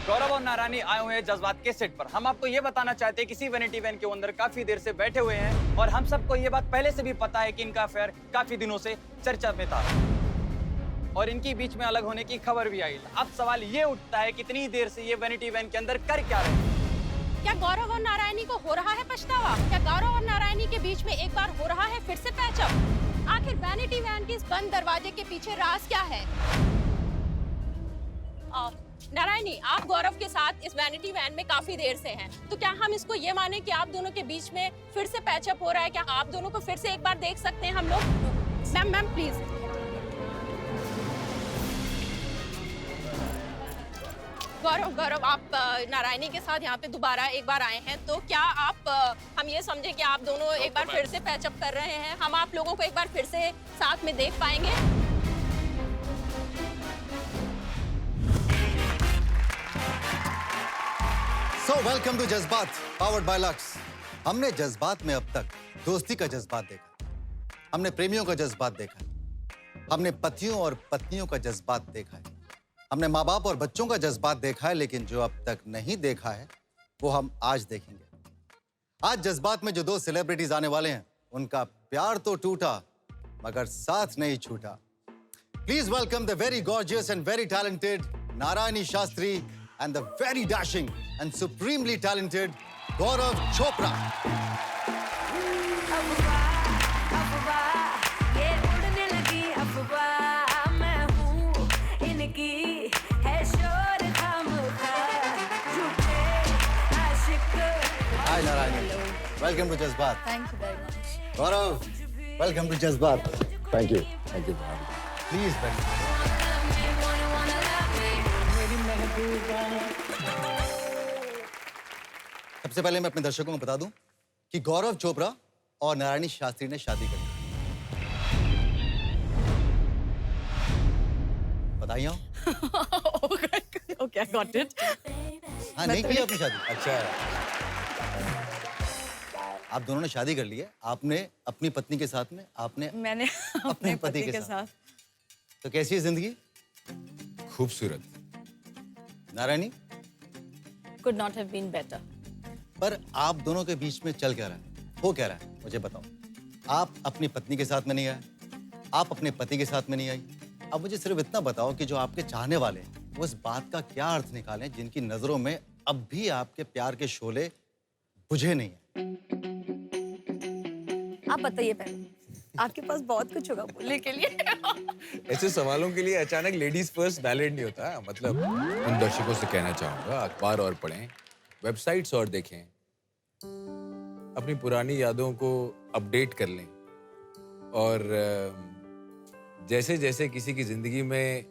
गौरव और नारायणी आए हुए हैं जज्बात के सेट पर। हम आपको ये बताना चाहते हैं किसी वैनिटी वैन के अंदर काफी देर से बैठे हुए हैं और हम सबको ये बात पहले से भी पता है कि इनका अफेयर काफी दिनों से चर्चा में था और इनकी बीच में अलग होने की खबर भी आई। अब सवाल ये उठता है कितनी देर से ये वैनिटी वैन के अंदर कर क्या रहे हैं? क्या गौरव और नारायणी को हो रहा है पछतावा? क्या गौरव और नारायणी के बीच में एक बार हो रहा है फिर से पैचअप? आखिर वैनिटी वैन के इस बंद दरवाजे के पीछे राज क्या है? नारायणी, आप गौरव के साथ इस वैनिटी वैन में काफी देर से हैं, तो क्या हम इसको ये माने कि आप दोनों के बीच में फिर से पैचअप हो रहा है? क्या आप दोनों को फिर से एक बार देख सकते हैं हम लोग? Ma'am please. गौरव, आप नारायणी के साथ यहाँ पे दोबारा एक बार आए हैं, तो क्या आप हम ये समझे कि आप दोनों एक बार फिर से पैचअप कर रहे हैं? हम आप लोगों को एक बार फिर से साथ में देख पाएंगे? So welcome to जज्बात powered by Lux। हमने जज्बात में अब तक दोस्ती का जज्बात देखा, हमने प्रेमियों का जज्बात देखा है, हमने पतियों और पत्नियों का जज्बात देखा है, हमने माँ बाप और बच्चों का जज्बात देखा है, लेकिन जो अब तक नहीं देखा है वो हम आज देखेंगे। आज जज्बात में जो दो सेलिब्रिटीज आने वाले हैं उनका प्यार तो टूटा मगर साथ नहीं छूटा। Please welcome the very gorgeous and very talented Narayani Shastri and the very dashing and supremely talented Gaurav Chopra। ये उड़ने लगी अफवाह, मैं हूँ इनकी है शोर खामखा, झूठे आशिक। Hi Narayani, welcome to जज्बात। Thank you very much. Gaurav, welcome to जज्बात। Thank you. Please welcome। सबसे पहले मैं अपने दर्शकों को बता दूं कि गौरव चोपड़ा और नारायणी शास्त्री ने शादी कर ली। बताइए। Okay, I got it. हाँ, नहीं की आपने शादी? अच्छा। आप दोनों ने शादी कर ली है। आपने अपनी पत्नी के साथ में, आपने मैंने अपने पति के साथ। तो कैसी है जिंदगी? खूबसूरत। Narayani? Could not have been better. पर आप दोनों के बीच में चल क्या रहा है? हो क्या रहा है? मुझे बताओ। आप अपनी पत्नी के साथ में नहीं आए, आप अपने पति के साथ में नहीं आई। अब मुझे सिर्फ इतना बताओ कि जो आपके चाहने वाले हैं वो इस बात का क्या अर्थ निकालें जिनकी नजरों में अब भी आपके प्यार के शोले बुझे नहीं है। आप बताइए पहले, आपके पास बहुत कुछ होगा बोलने के लिए। ऐसे सवालों के लिए अचानक लेडीज फर्स्ट वैलिड नहीं होता। मतलब उन दर्शकों से कहना चाहूंगा, अखबार और पढ़ें, वेबसाइट्स और देखें, अपनी पुरानी यादों को अपडेट कर लें और जैसे जैसे किसी की जिंदगी में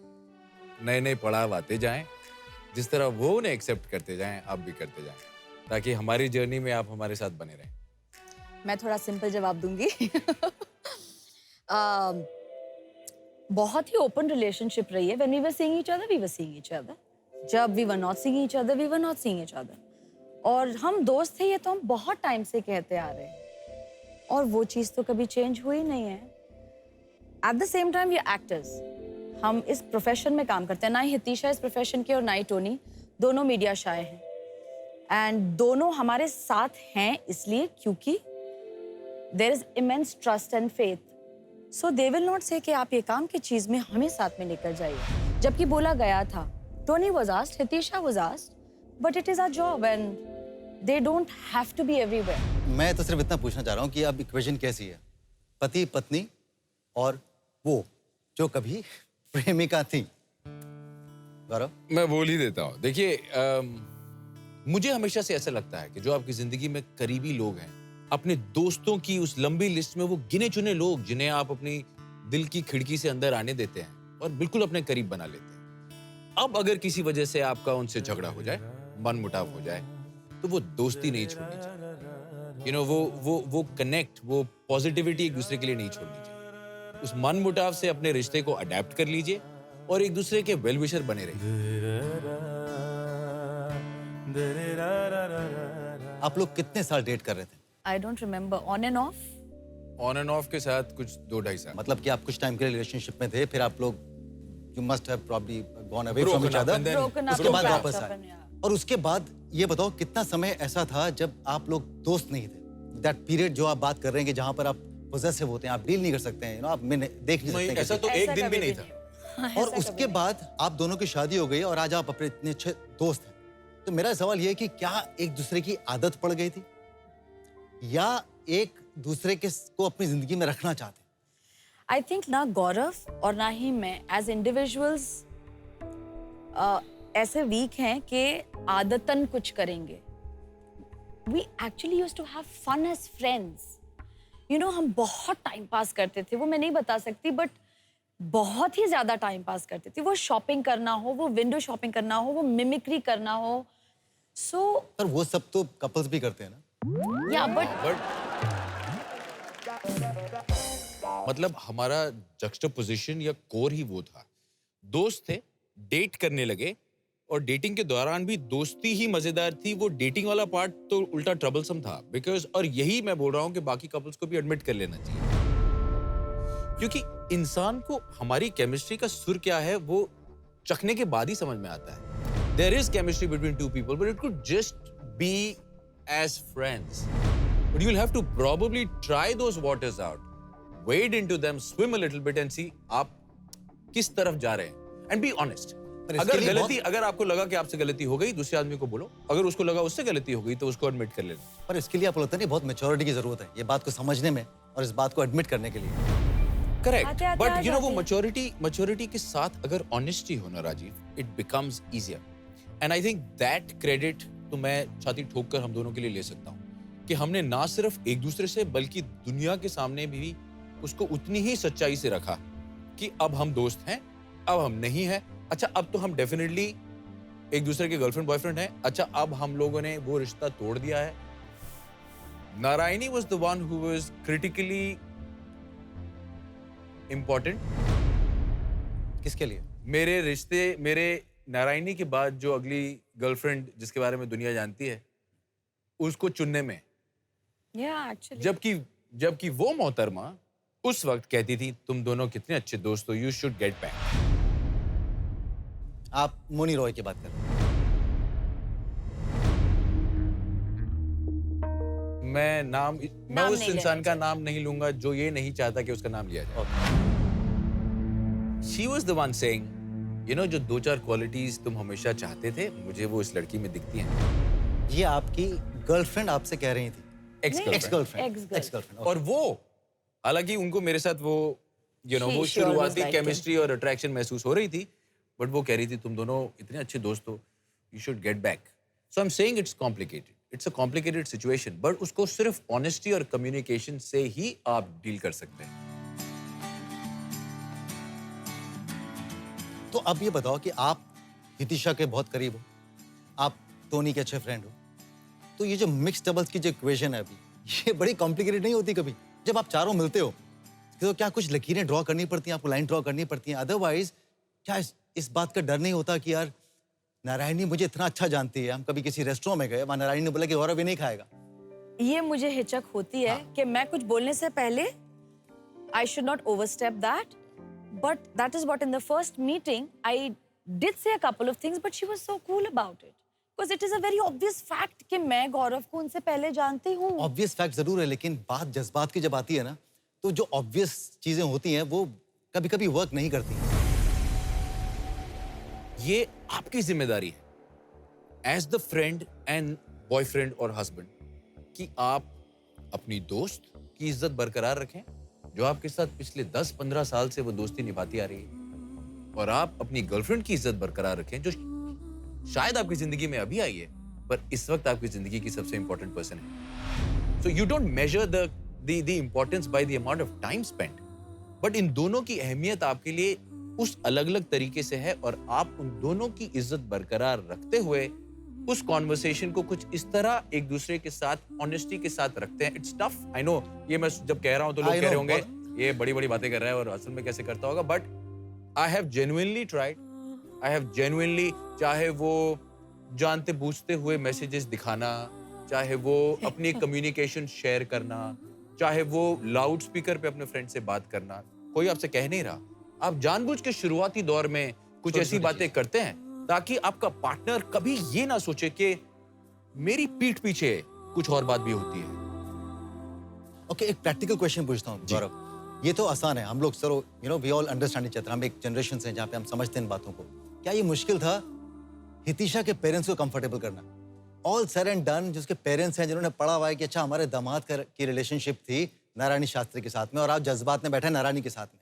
नए नए पड़ाव आते जाएं, जिस तरह वो उन्हें एक्सेप्ट करते जाएं, आप भी करते जाएं, ताकि हमारी जर्नी में आप हमारे साथ बने रहें। मैं थोड़ा सिंपल जवाब दूंगी। बहुत ही ओपन रिलेशनशिप रही है। When we were seeing each other, we were seeing each other. जब we were not seeing each other, we were not seeing each other. और हम दोस्त थे, ये तो हम बहुत टाइम से कहते आ रहे हैं और वो चीज़ तो कभी चेंज हुई नहीं है। At the same time, we are actors. हम इस प्रोफेशन में काम करते हैं। ना ही हितिशा इस प्रोफेशन की और ना ही टोनी, दोनों मीडिया शाय हैं। एंड दोनों हमारे साथ हैं इसलिए क्योंकि there is immense trust and faith. So they will not say कि आप ये काम की चीज़ में हमें साथ में लेकर जाइए। जबकि बोला गया था, Tony was asked, Hitisha was asked, but it is our job and they don't have to be everywhere. मैं तो सिर्फ इतना पूछना चाह रहा हूँ कि अब इक्वेशन कैसी है? पति पत्नी और वो जो कभी प्रेमिका थी। गौरव? मैं बोल ही देता हूँ। देखिए, मुझे हमेशा से ऐसा लगता है कि जो आपकी जिंदगी में करीबी लोग हैं, अपने दोस्तों की उस लंबी लिस्ट में वो गिने चुने लोग जिन्हें आप अपनी दिल की खिड़की से अंदर आने देते हैं और बिल्कुल अपने करीब बना लेते हैं। अब अगर किसी वजह से आपका उनसे झगड़ा हो जाए, मन मुटाव हो जाए, तो वो दोस्ती नहीं छोड़नी चाहिए। You know, वो कनेक्ट, वो पॉजिटिविटी एक दूसरे के लिए नहीं छोड़नी चाहिए। उस मन मुटाव से अपने रिश्ते को अडेप्ट कर लीजिए और एक दूसरे के वेल विशर बने रहिए। आप लोग कितने साल डेट कर रहे थे? I don't remember. On and off? On end of के साथ कुछ 2-2.5 साल। मतलब कि आप कुछ टाइम के लिए रिलेशनशिप में थे, फिर आप लोग you must have probably gone away from each Broken up other. and then Broken up उसके बाद and वापस patched up आए। and yeah. और उसके बाद ये बताओ कितना समय ऐसा था जब आप लोग दोस्त नहीं थे? That period जो आप बात कर रहे हैं कि जहाँ पर आप possessive होते हैं, आप डील नहीं कर सकते हैं, आप देख नहीं नहीं, सकते ऐसा किसी तो ऐसा एक दिन भी कभी नहीं भी था। और उसके बाद आप दोनों की शादी हो गई और आज आप अपने इतने अच्छे दोस्त हैं। तो मेरा सवाल ये है कि क्या एक दूसरे की आदत पड़ गई थी या एक दूसरे के को अपनी जिंदगी में रखना चाहते? आई थिंक ना गौरव और ना ही मैं एज इंडिविजुअल्स ऐसे वीक हैं कि आदतन कुछ करेंगे। We actually used to have fun as friends. You know, हम बहुत टाइम पास करते थे, वो मैं नहीं बता सकती, बट बहुत ही ज्यादा टाइम पास करते थे। वो शॉपिंग करना हो, वो विंडो शॉपिंग करना हो, वो मिमिक्री करना हो, सो पर वो सब तो कपल्स भी करते हैं ना। या बट बट मतलब हमारा जक्सटापोजिशन या कोर ही वो था। दोस्त थे, डेट करने लगे और डेटिंग के दौरान भी दोस्ती ही मजेदार थी। वो डेटिंग वाला पार्ट तो उल्टा ट्रबलसम था बिकॉज, और यही मैं बोल रहा हूँ कि बाकी कपल्स को भी एडमिट कर लेना चाहिए, क्योंकि इंसान को हमारी केमिस्ट्री का सुर क्या है वो चखने के बाद ही समझ में आता है। There is chemistry between two people but it could just be as friends, but you will have to probably try those waters out, wade into them, swim a little bit and see आप किस तरफ जा रहे हैं, and be honest। पर इसके अगर लिए गलती, अगर आपको लगा कि आपसे गलती हो गई, दूसरे आदमी को बोलो। अगर उसको लगा उससे गलती हो गई तो उसको एडमिट कर लेना। पर इसके लिए आपको लगता नहीं बहुत मैच्योरिटी की जरूरत है ये बात को समझने में और इस बात को एडमिट करने के लिए? करेक्ट, आते-आते बट आ यू नो वो जाते मैच्योरिटी के साथ अगर ऑनेस्टी हो ना Rajiv, it becomes easier, and I think that credit तो मैं छाती ठोक कर हम दोनों के लिए ले सकता हूँ कि हमने ना सिर्फ एक दूसरे से बल्कि दुनिया के सामने भी उसको उतनी ही सच्चाई से रखा कि अब हम दोस्त हैं, अब हम नहीं हैं। अच्छा, अब तो हम डेफिनेटली एक दूसरे के गर्लफ्रेंड बॉयफ्रेंड हैं। अच्छा, अब हम लोगों ने वो रिश्ता तोड़ दिया है। Narayani was the one who was critically important किसके लिए? मेरे रिश्ते, मेरे नारायणी के बाद जो अगली गर्लफ्रेंड जिसके बारे में दुनिया जानती है, उसको चुनने में। या एक्चुअली जबकि वो मोहतरमा उस वक्त कहती थी तुम दोनों कितने अच्छे दोस्त हो, यू शुड गेट बैक। आप मोनी रॉय की बात कर रहे हैं? मैं उस नहीं इंसान लेना का नाम नहीं लूंगा जो ये नहीं चाहता कि उसका नाम लिया जाए। She was the one saying, you know, जो दो चार क्वालिटीज तुम हमेशा चाहते थे, मुझे वो इस लड़की में दिखती हैं। ये आपकी गर्लफ्रेंड आपसे कह रही थी? X Ex-girlfriend. गर्लफ्रेंड। और वो, हालांकि उनको मेरे साथ वो वो She always शुरुआती liked केमिस्ट्री और अट्रैक्शन महसूस हो रही थी, बट वो कह रही थी तुम दोनों इतने अच्छे दोस्त हो, you should get back. So I am saying it's complicated, it's a complicated situation, but उसको सिर्फ ऑनेस्टी और कम्युनिकेशन से ही आप डील कर सकते हैं। तो अब ये बताओ कि आप हितिशा के बहुत करीब हो, आप टोनी के अच्छे फ्रेंड हो, तो ये जो मिक्स डबल्स की जो इक्वेशन है अभी, ये बड़ी कॉम्प्लिकेटेड नहीं होती कभी? जब आप चारों मिलते हो तो क्या कुछ लकीरें ड्रॉ करनी पड़ती हैं, आपको लाइन ड्रॉ करनी पड़ती हैं? अदरवाइज क्या इस बात का डर नहीं होता कि यार नारायणी मुझे इतना अच्छा जानती है, हम कभी किसी रेस्टोरेंट में गए, वहाँ नारायणी ने बोला कि गौरव ये नहीं खाएगा? ये मुझे हिचक होती है कि मैं कुछ बोलने से पहले I should not overstep that, but that is what in the first meeting I did say a couple of things, but she was so cool about it because it is a very obvious fact कि मैं गौरव को उनसे पहले जानती हूँ। Obvious fact जरूर है, लेकिन बात जज्बात की जब आती है ना, तो जो ऑब्वियस चीजें होती हैं वो कभी कभी वर्क नहीं करती। ये आपकी जिम्मेदारी है as the friend and boyfriend और हस्बैंड कि आप अपनी दोस्त की इज्जत बरकरार रखें जो आपके साथ पिछले 10-15 साल से वो दोस्ती निभाती आ रही है, और आप अपनी गर्लफ्रेंड की इज्जत बरकरार रखें जो शायद आपकी जिंदगी में अभी आई है पर इस वक्त आपकी जिंदगी की सबसे इंपॉर्टेंट पर्सन है। So you don't measure the importance by the amount of time spent, but in दोनों की अहमियत आपके लिए उस अलग अलग तरीके से है, और आप उन दोनों की इज्जत बरकरार रखते हुए उस कॉन्वर्सेशन को कुछ इस तरह एक दूसरे के साथ ऑनेस्टी के साथ रखते हैं। इट्स टफ, आई नो, ये मैं जब कह रहा हूं तो लोग I कह रहे know, होंगे ये बड़ी बड़ी बातें कर रहा है और असल में कैसे करता होगा, but I have genuinely tried, I have genuinely, चाहे वो जानते बूझते हुए मैसेजेस दिखाना, चाहे वो अपनी कम्युनिकेशन शेयर करना, चाहे वो लाउड स्पीकर पे अपने फ्रेंड से बात करना, कोई आपसे कह नहीं रहा, आप जानबूझ के शुरुआती दौर में कुछ ऐसी बातें करते हैं ताकि आपका पार्टनर कभी ये ना सोचे कि मेरी पीठ पीछे कुछ और बात भी होती है। ओके, एक प्रैक्टिकल क्वेश्चन पूछता हूँ गौरव। ये तो आसान है, हम लोग चलो we all understand each other, हम एक जनरेशन से हैं जहाँ पे हम समझते हैं इन बातों को। क्या ये मुश्किल था हितिशा के पेरेंट्स को कंफर्टेबल करना? ऑल सेड एंड डन, जिसके पेरेंट्स हैं, जिन्होंने पढ़ा हुआ है कि अच्छा हमारे दामाद की रिलेशनशिप थी नारायणी शास्त्री के साथ में और आप जज्बात में बैठे नारायणी के साथ में।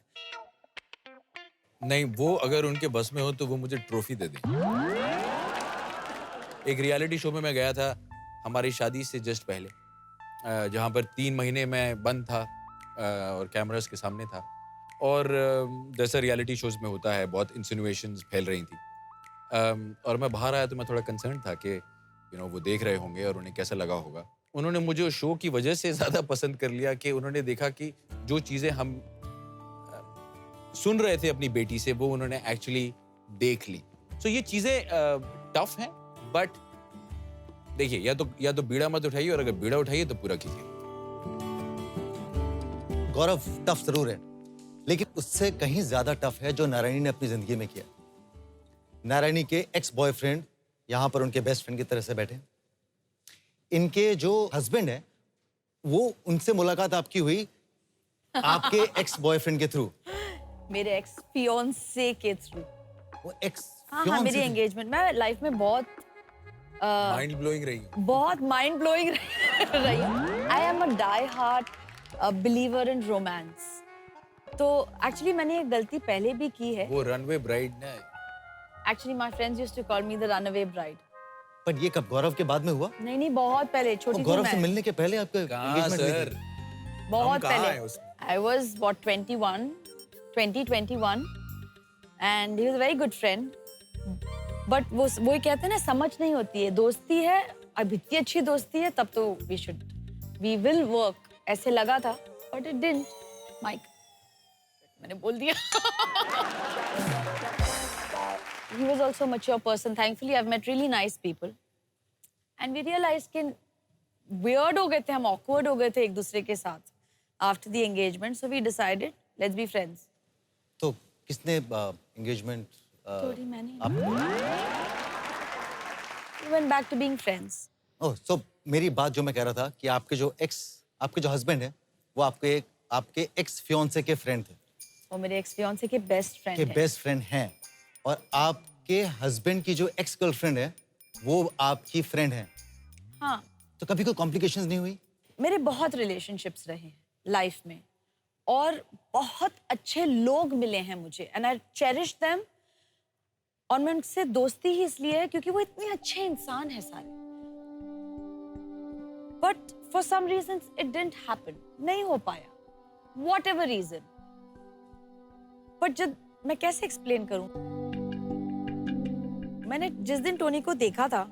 नहीं, वो अगर उनके बस में हो तो वो मुझे ट्रॉफी दे दें। एक रियलिटी शो में मैं गया था हमारी शादी से जस्ट पहले, जहाँ पर 3 महीने मैं बंद था और कैमरास के सामने था, और जैसा रियलिटी शोज में होता है बहुत इंसिनुएशंस फैल रही थी, और मैं बाहर आया तो मैं थोड़ा कंसर्न था कि वो देख रहे होंगे और उन्हें कैसा लगा होगा। उन्होंने मुझे उस शो की वजह से ज़्यादा पसंद कर लिया कि उन्होंने देखा कि जो चीज़ें हम सुन रहे थे अपनी बेटी से वो उन्होंने एक्चुअली देख ली। सो ये चीज़ें टफ हैं, बट देखिए या तो बीड़ा मत उठाइए, और अगर बीड़ा उठाइए तो पूरा कीजिए। गौरव, टफ जरूर है, लेकिन उससे कहीं ज्यादा टफ है जो नारायणी ने अपनी जिंदगी में किया। नारायणी के एक्स बॉयफ्रेंड यहाँ पर उनके बेस्ट फ्रेंड की तरह से बैठे। इनके जो हस्बैंड है वो उनसे मुलाकात आपकी हुई आपके एक्स बॉयफ्रेंड के थ्रू। मेरे एक्स फियोंसे के थ्रू। वो एक्स हाँ, मेरी एंगेजमेंट मैं लाइफ में बहुत माइंड ब्लोइंग रही। बहुत माइंड ब्लोइंग रही। I am a die hard believer in romance. तो एक्चुअली मैंने एक गलती पहले भी की है। वो रनवे ब्राइड ना, actually my friends used to call me the runaway bride. पर ये कब गौरव के बाद में हुआ? नहीं, बहुत पहले, छोटी थी गौरव से मैं। मिलने के पहले आपका एंगेजमेंट हुई थी? बहुत पहले। I was what 21 and he was a very good friend. But वो कहते हैं ना, समझ नहीं होती है, दोस्ती है, अब इतनी अच्छी दोस्ती है तब तो we will work, ऐसे लगा था, but it didn't. Mike, मैंने बोल दिया। He was also a mature person. Thankfully, I've met really nice people. And we realized कि weird हो गए थे हम, awkward हो गए थे एक दूसरे के साथ after the engagement. So we decided, let's be friends. तो किसने engagement थोड़ी मैंने। आपको? We went back to being friends. Oh, so मेरी बात जो मैं कह रहा था कि आपके जो हस्बैंड है वो आपके एक्स फियोंसे के फ्रेंड थे। वो मेरे एक्स फियोंसे के बेस्ट फ्रेंड हैं। बेस्ट फ्रेंड हैं, और आपके हस्बैंड की जो एक्स गर्लफ्रेंड है वो आपकी फ्रेंड है। हाँ। तो कभी कोई कॉम्प्लिकेशंस नहीं हुई? मेरे बहुत रिलेशनशिप्स रहे हैं लाइफ में, और बहुत अच्छे लोग मिले हैं मुझे, एंड आई चेरिश देम। और मैं उनसे दोस्ती ही इसलिए है क्योंकि वो इतने अच्छे इंसान हैं सारे। But for some reasons it didn't happen, नहीं हो पाया, व्हाटएवर रीजन। बट जब मैं कैसे एक्सप्लेन करूं, मैंने जिस दिन टोनी को देखा था,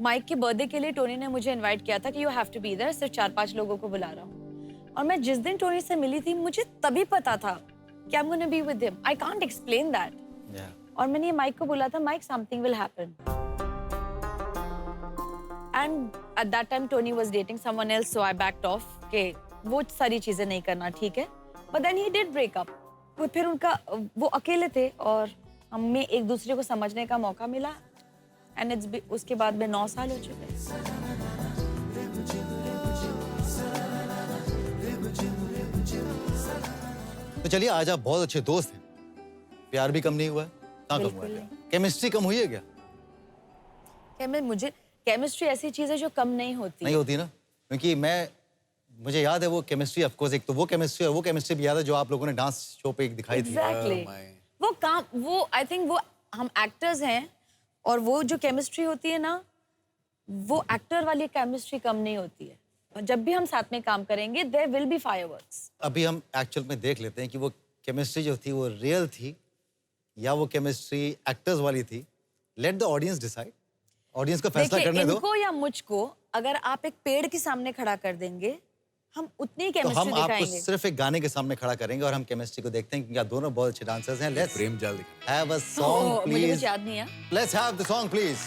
माइक के बर्थडे के लिए टोनी ने मुझे इनवाइट किया था कि you have to be there, सिर्फ 4-5 लोगों को बुला रहा हूँ। और मैं जिस दिन टोनी से मिली थी, मुझे तभी पता था कि I am gonna be with him. I can't explain that. और मैंने माइक को बोला था, Mike something will happen. And at that time Tony was dating someone else, so I backed off कि वो सारी चीजें नहीं करना, ठीक है। But then he did break up. फिर वो अकेले थे और हमें एक दूसरे को समझने का मौका मिला, एंड उसके बाद में 9 साल हो चुके। तो चलिए, आज आप बहुत अच्छे दोस्त हैं, प्यार भी कम नहीं हुआ है। कहाँ कम हुआ है? केमिस्ट्री कम हुई है क्या? मुझे केमिस्ट्री ऐसी चीज है जो कम नहीं होती। नहीं होती ना, क्योंकि मुझे याद है वो केमिस्ट्री, ऑफ कोर्स एक तो वो केमिस्ट्री और वो केमिस्ट्री भी याद है जो आप लोगों ने डांस शो पे एक दिखाई थी। Exactly. वो आई थिंक वो हम एक्टर्स हैं, और वो जो केमिस्ट्री होती है ना, वो एक्टर वाली केमिस्ट्री कम नहीं होती है। और जब भी हम साथ में काम करेंगे, देयर विल बी फायरवर्क्स। अभी हम एक्चुअल में देख लेते हैं कि वो केमिस्ट्री जो थी वो रियल थी या वो केमिस्ट्री एक्टर्स वाली थी। Let the audience decide, audience को फैसला करने दो। इनको या मुझको अगर आप एक पेड़ के सामने खड़ा कर देंगे, हम उतनी केमिस्ट्री तो हम आपको सिर्फ एक गाने के सामने खड़ा करेंगे और हम केमिस्ट्री को देखते हैं, क्योंकि आप दोनों बहुत अच्छे डांसर्स हैं। लेट्स प्रेम जाल हैव अ सॉन्ग मुझे प्लीज। कुछ याद नहीं है। Let's have the song please.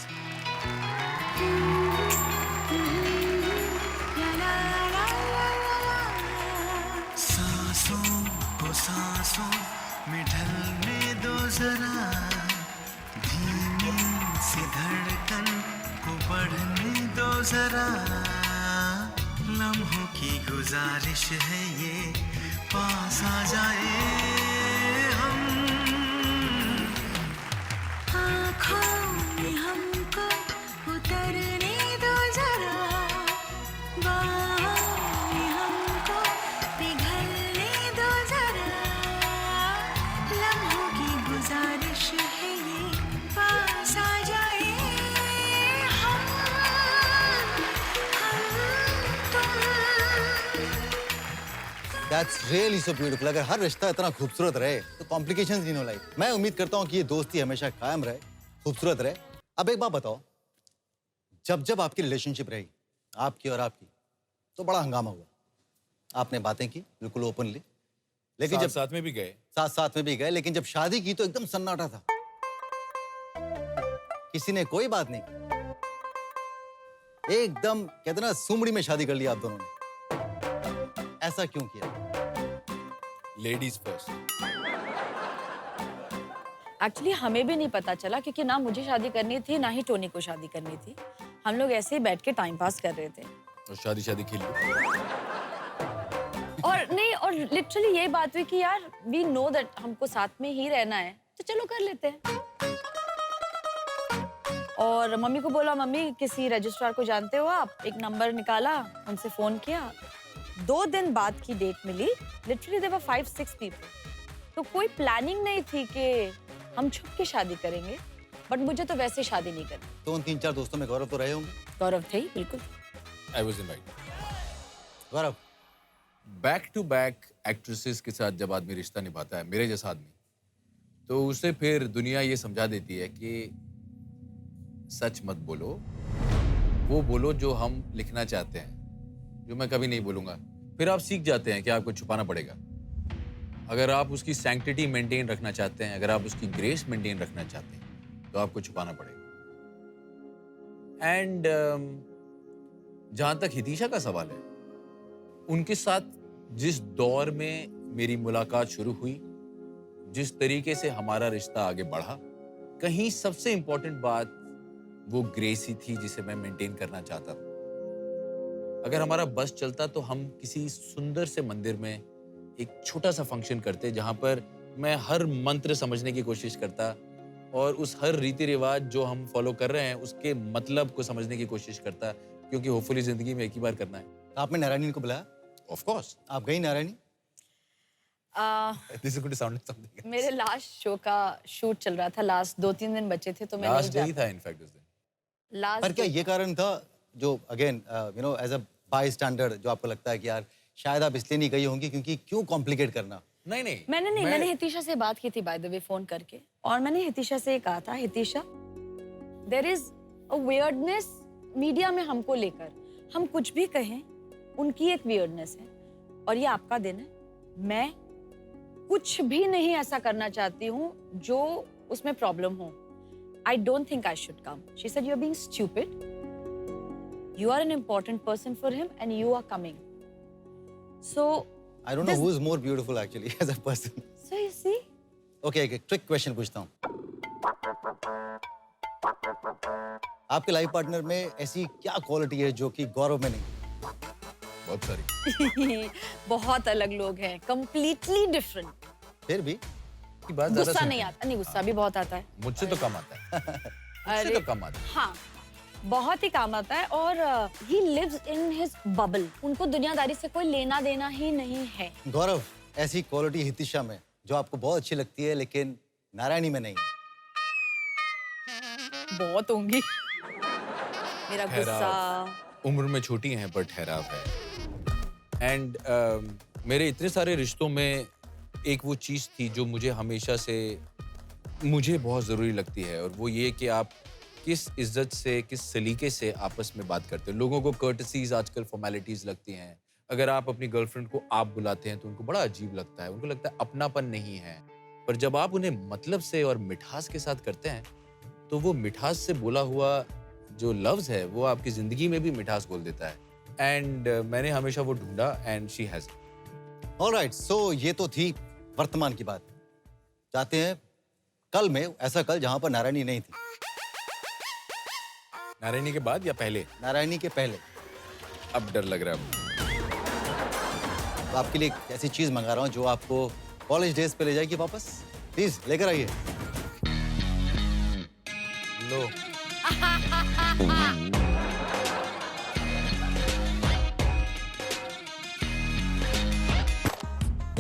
सांसों को सांसों में ढल जरा धीमी सी धड़कन को बढ़ने दो जरा लम्हों की गुजारिश है ये पास आ जाए हम आँखों में हमको उतरने दो जरा बाहों में हमको पिघलने दो जरा लम्हों की गुजारिश है ये पास आ जाए हम तुम That's really so beautiful. अगर हर रिश्ता इतना खूबसूरत रहे तो कॉम्प्लिकेशंस नहीं हो लाइफ। मैं उम्मीद करता हूँ कि ये दोस्ती हमेशा कायम रहे, खूबसूरत रहे। अब एक बात बताओ, जब जब आपकी रिलेशनशिप रही, आपकी और आपकी, तो बड़ा हंगामा हुआ। आपने बातें की बिल्कुल ओपनली, लेकिन साथ जब साथ में भी गए। साथ में भी गए, लेकिन जब शादी की तो एकदम सन्नाटा था। किसी ने कोई बात नहीं की। एकदम कहते ना सुमड़ी में शादी कर लिया आप दोनों ने। ऐसा क्यों किया? Ladies first. एक्चुअली हमें भी नहीं पता चला क्योंकि ना मुझे शादी करनी थी ना ही टोनी को शादी करनी थी। हम लोग ऐसे ही बैठ के टाइम पास कर रहे थे और शादी खेल ली। और नहीं, और लिटरली ये बात हुई कि यार वी नो दैट हमको साथ में ही रहना है तो चलो कर लेते हैं। और मम्मी को बोला, मम्मी किसी रजिस्ट्रार को जानते हो आप? एक नंबर निकाला, उनसे फोन किया। 2 दिन बाद की डेट मिली। Literally there were 5-6 people. तो कोई प्लानिंग नहीं थी कि हम छुप के शादी करेंगे, बट मुझे तो वैसे शादी नहीं करनी। तो उन 3-4 दोस्तों में गौरव तो रहे होंगे। गौरव थे ही, बिल्कुल। I was invited. Gaurav, back to back actresses के साथ जब आदमी रिश्ता निभाता है, मेरे जैसा आदमी, तो उसे फिर दुनिया ये समझा देती है कि सच मत बोलो, वो बोलो जो हम लिखना चाहते हैं, जो मैं कभी नहीं बोलूंगा। फिर आप सीख जाते हैं कि आपको छुपाना पड़ेगा। अगर आप उसकी सैंक्टिटी मेंटेन रखना चाहते हैं, अगर आप उसकी ग्रेस मेंटेन रखना चाहते हैं, तो आपको छुपाना पड़ेगा। एंड जहां तक हितिशा का सवाल है, उनके साथ जिस दौर में मेरी मुलाकात शुरू हुई, जिस तरीके से हमारा रिश्ता आगे बढ़ा, कहीं सबसे इंपॉर्टेंट बात वो ग्रेस ही थी जिसे मैं मेंटेन करना चाहता था। अगर हमारा बस चलता तो हम किसी सुंदर से मंदिर में एक छोटा सा फंक्शन करते, जहां पर मैं हर मंत्र समझने की कोशिश करता और उस हर रीति रिवाज जो हम फॉलो कर रहे हैं उसके मतलब को समझने की कोशिश करता, क्योंकि होपफुली जिंदगी में एक ही बार करना है। आपने नारायणी को बुलाया? Of course. आप गई Narayani? This is going to sound something. मेरे लास्ट शो का शूट चल रहा था, लास्ट 2-3 दिन बचे थे तो मैं लास्ट डे नहीं ही था इनफैक्ट उस दिन। लास्ट पर क्या ये कारण था जो again you know as a by standard जो आपको लगता है कि यार शायद आप इसलिए नहीं गई होंगी क्योंकि क्यों कॉम्प्लिकेट करना? नहीं मैंने हितिशा से बात की थी बाय द वे फोन करके, और मैंने हितिशा से कहा था, Hitisha there is a weirdness media में हमको लेकर, हम कुछ भी कहें उनकी एक वियर्डनेस है और ये आपका दिन है। मैं कुछ भी नहीं ऐसा करना चाहती हूँ जो उसमें प्रॉब्लम हो। I don't think I should come. She said, you're being stupid. You are an important person for him and you are coming. So, I don't know who's more beautiful actually as a person. so you see? Okay, एक trick question पूछता हूँ। आपके life partner में ऐसी क्या quality है जो कि गौरव में नहीं? बहुत सारी। बहुत अलग लोग हैं, completely different. फिर भी की बात ज्यादा गुस्सा सुनते नहीं हैं। आता, नहीं गुस्सा भी बहुत आता है। मुझसे तो कम आता है। मुझसे तो कम आता है। हाँ, बहुत ही काम आता है और he lives in his bubble. उनको दुनियादारी से कोई लेना देना ही नहीं है। गौरव, ऐसी क्वालिटी हितिशा में जो आपको बहुत अच्छी लगती है लेकिन नारायणी में नहीं? बहुत होंगी। मेरा गुस्सा। उम्र में छोटी हैं पर ठहराव है। एंड मेरे इतने सारे रिश्तों में एक वो चीज़ थी जो मुझे हमेशा से मुझे बहुत ज़रूरी लगती है, और वो ये कि आप किस इज्जत से, किस सलीके से आपस में बात करते हो। लोगों को कर्टसीज आजकल फॉर्मेलिटीज़ लगती हैं। अगर आप अपनी गर्लफ्रेंड को आप बुलाते हैं तो उनको बड़ा अजीब लगता है, उनको लगता है अपनापन नहीं है। पर जब आप उन्हें मतलब से और मिठास के साथ करते हैं तो वो मिठास से बोला हुआ जो लफ्ज़ है वो आपकी ज़िंदगी में भी मिठास घोल देता है। एंड मैंने हमेशा वो ढूंढा एंड शी हैज़। ऑलराइट, सो ये तो थी वर्तमान की बात। जाते हैं कल में, ऐसा कल जहां पर नारायणी नहीं थी। नारायणी के बाद या पहले? नारायणी के पहले। अब डर लग रहा है। तो आपके लिए एक ऐसी चीज मंगा रहा हूँ जो आपको कॉलेज डेज पे ले जाएगी वापस। प्लीज लेकर आइए। लो।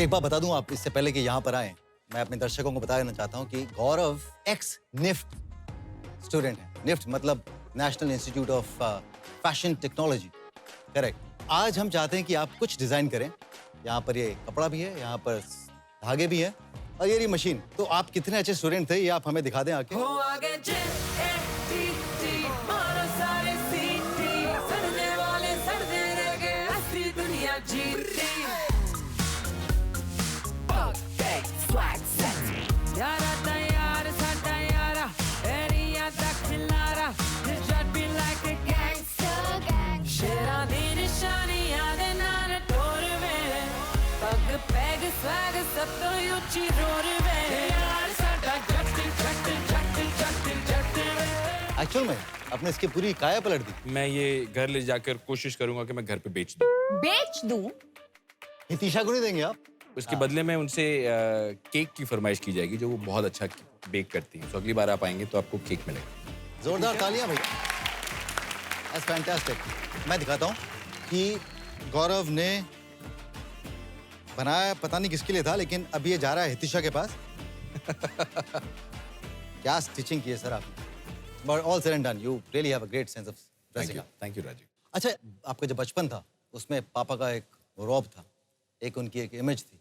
एक बात बता दूं आप, इससे पहले कि यहाँ पर आए, मैं अपने दर्शकों को बताना चाहता हूँ कि गौरव एक्स निफ्ट स्टूडेंट है। निफ्ट मतलब national institute of fashion technology, correct. आज हम चाहते हैं कि आप कुछ डिजाइन करें। यहाँ पर ये कपड़ा भी है, यहाँ पर धागे भी है और ये रही मशीन। तो आप कितने अच्छे स्टूडेंट थे ये आप हमें दिखा दें आके। हो आगे JATT, मारो सारे सीटी, सड़ने वाले सड़ने रह गए, असली दुनिया जीती। Swag set, यारा तैयार साडा यारा, एरिया दा खिलारा, this just be like a gangster, शेरा दी निशानियां दे नाल टोरवे, पग पैग swag सब तो ऊंची रोरवे, यार साडा जट वे। एक्चुअल में आपने इसकी पूरी काया पलट दी। मैं ये घर ले जाकर कोशिश करूंगा कि मैं घर पे बेच दूं। बेच दूं? हितिशा को नहीं देंगे आप? उसके बदले में उनसे केक की फरमाइश की जाएगी जो वो बहुत अच्छा बेक करती हैं। तो अगली बार आप आएंगे तो आपको केक मिलेगा। जोरदार तालियां भैया। That's fantastic। मैं दिखाता हूँ कि गौरव ने बनाया, पता नहीं किसके लिए था, लेकिन अब ये जा रहा है हितिशा के पास। क्या स्टिचिंग की है सर आपने। But all said and done, you really have a great sense of dressing up। Thank you Rajiv. अच्छा, आपका जब बचपन था उसमें पापा का एक रौब था, एक उनकी एक इमेज थी।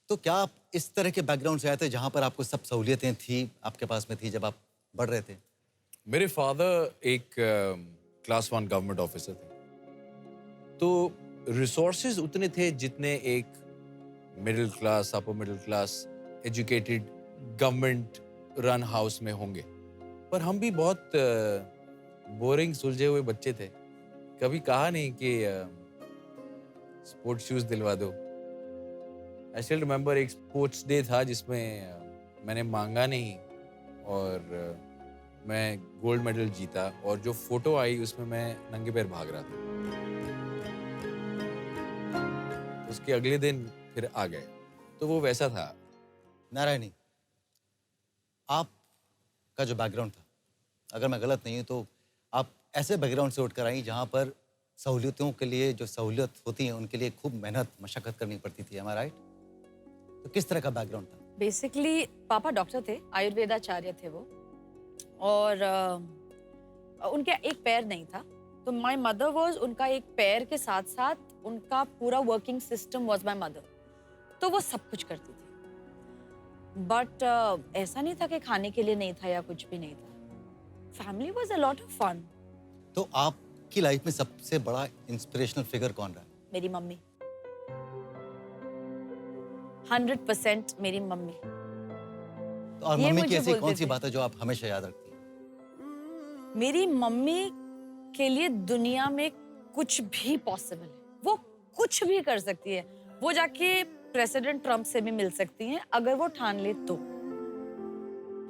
तो क्या आप इस तरह के बैकग्राउंड से आए थे जहां पर आपको सब सहूलियतें थी, आपके पास में थी जब आप बढ़ रहे थे? मेरे फादर एक क्लास 1 गवर्नमेंट ऑफिसर थे, तो रिसोर्सेज उतने थे जितने एक middle class, upper middle class, educated government run house में होंगे। पर हम भी बहुत बोरिंग सुलझे हुए बच्चे थे। कभी कहा नहीं कि स्पोर्ट्स शूज दिलवा दो। आई स्टिल रिमेंबर एक स्पोर्ट्स डे था जिसमें मैंने मांगा नहीं और मैं गोल्ड मेडल जीता, और जो फोटो आई उसमें मैं नंगे पैर भाग रहा था। उसके अगले दिन फिर आ गए, तो वो वैसा था। नारायणी, आपका जो बैकग्राउंड था, अगर मैं गलत नहीं हूं तो आप ऐसे बैकग्राउंड से उठकर आई जहां पर सहूलियतों के लिए, जो सहूलियत होती हैं उनके लिए खूब मेहनत मशक्कत करनी पड़ती थी। am I right? तो किस तरह का बैकग्राउंड था? बेसिकली पापा डॉक्टर थे, आयुर्वेदाचार्य थे वो, और उनके एक पैर नहीं था, तो माय मदर वाज, उनका एक पैर के साथ साथ उनका पूरा working system was my mother. तो वो सब कुछ करती थी, बट ऐसा नहीं था कि खाने के लिए नहीं था या कुछ भी नहीं था। Family was a lot of fun. तो आपकी लाइफ में सबसे बड़ा इंस्पिरेशनल फिगर कौन रहा? मेरी मम्मी, 100% मेरी मम्मी। तो और ये मम्मी की मुझे ऐसी बोलते कौन सी थे। बात है जो आप हमेशा याद रखती हैं? मेरी मम्मी के लिए दुनिया में कुछ भी पॉसिबल है, वो कुछ भी कर सकती है। वो जाके प्रेसिडेंट ट्रम्प से भी मिल सकती हैं अगर वो ठान ले तो।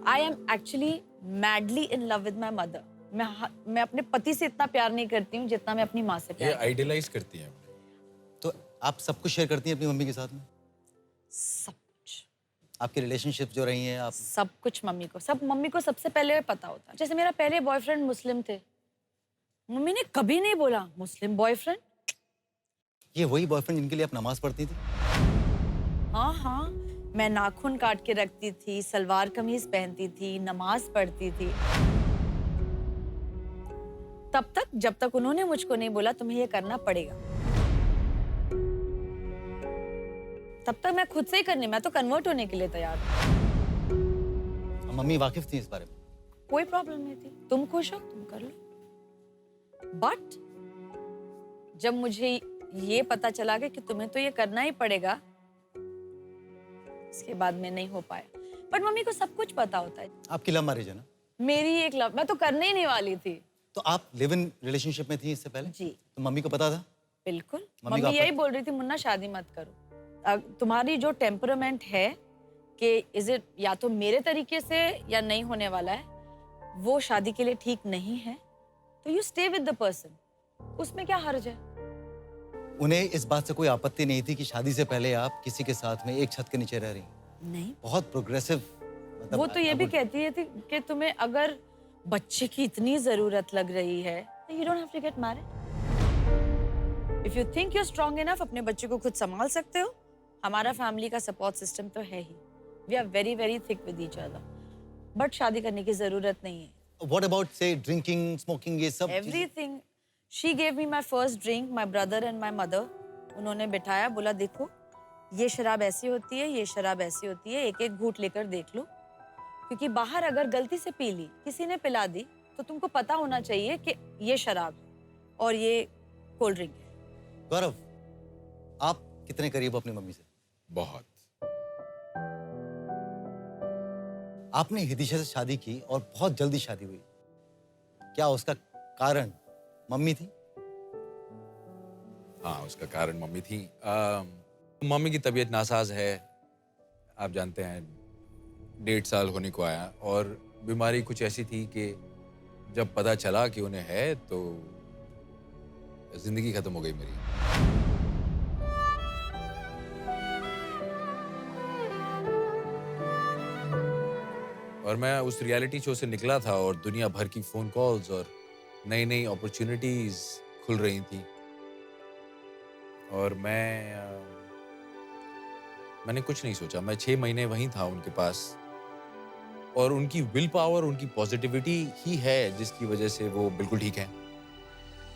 I am actually madly in love with my mother. मैं अपने पति से इतना प्यार नहीं करती हूँ जितना मैं अपनी माँ से ये प्यार करती हूँ। आइडियलाइज करती हैं। तो आप सब कुछ शेयर करती हैं अपनी मम्मी के साथ में? सब कुछ, आपकी रिलेशनशिप जो रही हैं, आप सब कुछ मम्मी को, सब मम्मी को सबसे पहले पता होता। जैसे मेरा पहले बॉयफ्रेंड मुस्लिम थे, मम्मी ने कभी नहीं बोला मुस्लिम बॉयफ्रेंड। ये वही बॉयफ्रेंड जिनके लिए आप नमाज पढ़ती थी? हाँ हाँ, मैं नाखून काट के रखती थी, सलवार कमीज पहनती थी, नमाज पढ़ती थी, तब तक जब तक उन्होंने मुझको नहीं बोला तुम्हें ये करना पड़ेगा। तब तक मैं खुद से ही करने, मैं तो कन्वर्ट होने के लिए तैयार थी। मम्मी वाकिफ थी इस बारे में? कोई प्रॉब्लम नहीं थी, तुम खुश हो तुम कर लो। बट जब मुझे ये पता चला कि तुम्हें तो ये करना ही पड़ेगा, इसके बाद में नहीं हो पाया। बट मम्मी को सब कुछ पता होता है। आपकी लव मैरिज है ना? मेरी एक लव, मैं तो करने ही नहीं वाली थी। तो आप लिव इन रिलेशनशिप में थी इससे पहले? जी तो मम्मी को पता था? बिल्कुल। मम्मी मम्मी का यही बोल रही थी मुन्ना शादी मत करो, तुम्हारी जो टेम्परामेंट है कि इज इट या तो मेरे तरीके से या नहीं होने वाला है, वो शादी के लिए ठीक नहीं है, तो you stay with the person, उसमें क्या हर्ज है? उन्हें इस बात से कोई आपत्ति नहीं थी कि शादी से पहले आप किसी के साथ में एक छत के नीचे रह रही हैं। नहीं, बहुत प्रोग्रेसिव। मतलब वो तो ये भी कहती है कि तुम्हें अगर बच्चे की इतनी जरूरत लग रही है तो you don't have to get married. If you think you are strong enough, अपने बच्चे को खुद संभाल सकते हो। हमारा फैमिली का सपोर्ट सिस्टम तो है ही, we are very very thick with each other, but शादी करने की जरूरत नहीं है। What about say drinking, smoking, ये सब चीजें? Everything. She gave me my first drink, my brother and my mother. उन्होंने बिठाया, बोला देखो ये शराब ऐसी होती है, ये शराब ऐसी होती है, एक एक घूंट लेकर देख लो, क्योंकि बाहर अगर गलती से पी ली, किसी ने पिला दी, तो तुमको पता होना चाहिए कि ये शराब है और ये कोल्ड ड्रिंक है। गौरव, आप कितने करीब हो अपनी मम्मी से? बहुत। आपने हिदिशा से शादी की और बहुत जल्दी शादी हुई, क्या उसका कारण मम्मी थी? हाँ, उसका कारण मम्मी थी। मम्मी की तबीयत नासाज है, आप जानते हैं, 1.5 साल होने को आया, और बीमारी कुछ ऐसी थी कि जब पता चला कि उन्हें है तो जिंदगी खत्म हो गई मेरी। और मैं उस रियलिटी शो से निकला था और दुनिया भर की फोन कॉल्स और नई नई अपॉर्चुनिटीज खुल रही थी, और मैंने कुछ नहीं सोचा। मैं 6 महीने वहीं था उनके पास, और उनकी विल पावर, उनकी पॉजिटिविटी ही है जिसकी वजह से वो बिल्कुल ठीक है।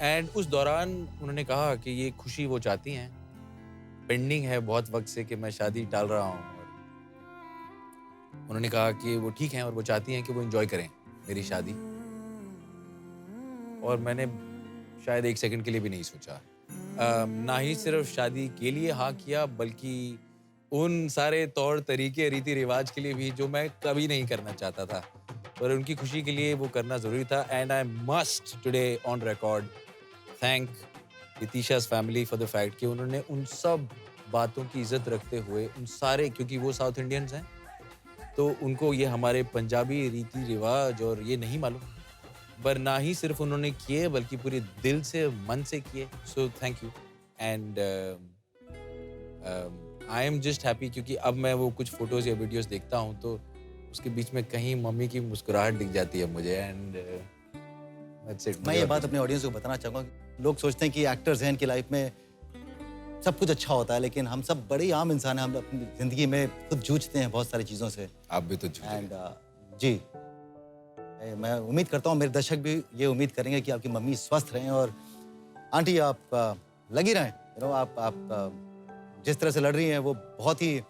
एंड उस दौरान उन्होंने कहा कि ये खुशी वो चाहती हैं, पेंडिंग है बहुत वक्त से कि मैं शादी टाल रहा हूँ, और उन्होंने कहा कि वो ठीक हैं और वो चाहती हैं कि वो एंजॉय करें मेरी शादी। और मैंने शायद 1 सेकंड के लिए भी नहीं सोचा, ना ही सिर्फ शादी के लिए हाँ किया, बल्कि उन सारे तौर तरीके, रीति रिवाज के लिए भी जो मैं कभी नहीं करना चाहता था, पर उनकी खुशी के लिए वो करना जरूरी था। And I must today on record thank Hitisha's family for the fact कि उन्होंने उन सब बातों की इज्जत रखते हुए, उन सारे, क्योंकि वो साउथ इंडियंस हैं तो उनको ये हमारे पंजाबी रीति रिवाज और ये नहीं मालूम, पर ना ही सिर्फ उन्होंने किए बल्कि पूरे दिल से, मन से किए। So thank you. And I am just happy, क्योंकि अब मैं वो कुछ फोटोज या वीडियोस देखता हूँ तो उसके बीच में कहीं मम्मी की मुस्कुराहट दिख जाती है मुझे। एंड मैं ये बात अपने ऑडियंस को बताना चाहूँगा, लोग सोचते हैं कि एक्टर्स हैं, इनकी लाइफ में सब कुछ अच्छा होता है, लेकिन हम सब बड़े ही आम इंसान हैं, हम अपनी जिंदगी में खुद जूझते हैं बहुत सारी चीज़ों से। आप भी तो जूझे। एंड जी, मैं उम्मीद करता हूँ मेरे दर्शक भी ये उम्मीद करेंगे कि आपकी मम्मी स्वस्थ रहें, और आंटी आप लगी रहें। आप जिस तरह से लड़ रही हैं वो बहुत ही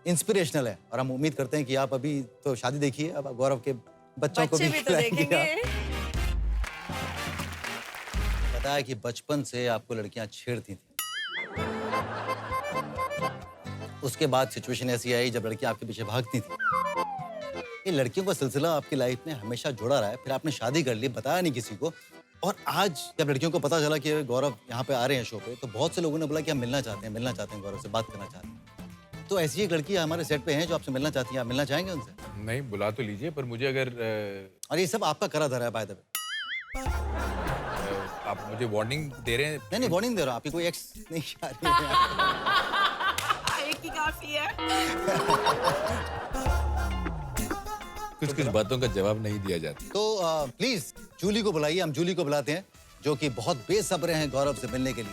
इंस्पिरेशनल है, और हम उम्मीद करते हैं कि आप अभी तो शादी देखिए, अब गौरव के बच्चों को भी तो देखेंगे। पता है कि बचपन से आपको लड़कियां छेड़ती थी, उसके बाद सिचुएशन ऐसी आई जब लड़कियां आपके पीछे भागती थी। ये लड़कियों का सिलसिला आपकी लाइफ में हमेशा जुड़ा रहा है, फिर आपने शादी कर ली, बताया नहीं किसी को, और आज जब लड़कियों को पता चला कि गौरव यहाँ पे आ रहे हैं शो पे, तो बहुत से लोगों ने बोला कि हम मिलना चाहते हैं गौरव से, बात करना चाहते हैं। तो ऐसी एक लड़की हमारे सेट पे है जो आपसे मिलना चाहती है, आप मिलना चाहेंगे उनसे? नहीं, बुला तो लीजिए, पर मुझे अगर और ये सब आपका करा धरा है बाय द वे। आप मुझे वार्निंग दे रहे हैं। नहीं वार्निंग दे रहा हूँ, आपकी कोई एक्स नहीं आ रही है। एक ही काफी है। कुछ बातों का जवाब नहीं दिया जाता। तो प्लीज जूली को बुलाइए, हम जूली को बुलाते हैं, जो कि बहुत बेसब्र हैं गौरव से मिलने के लिए।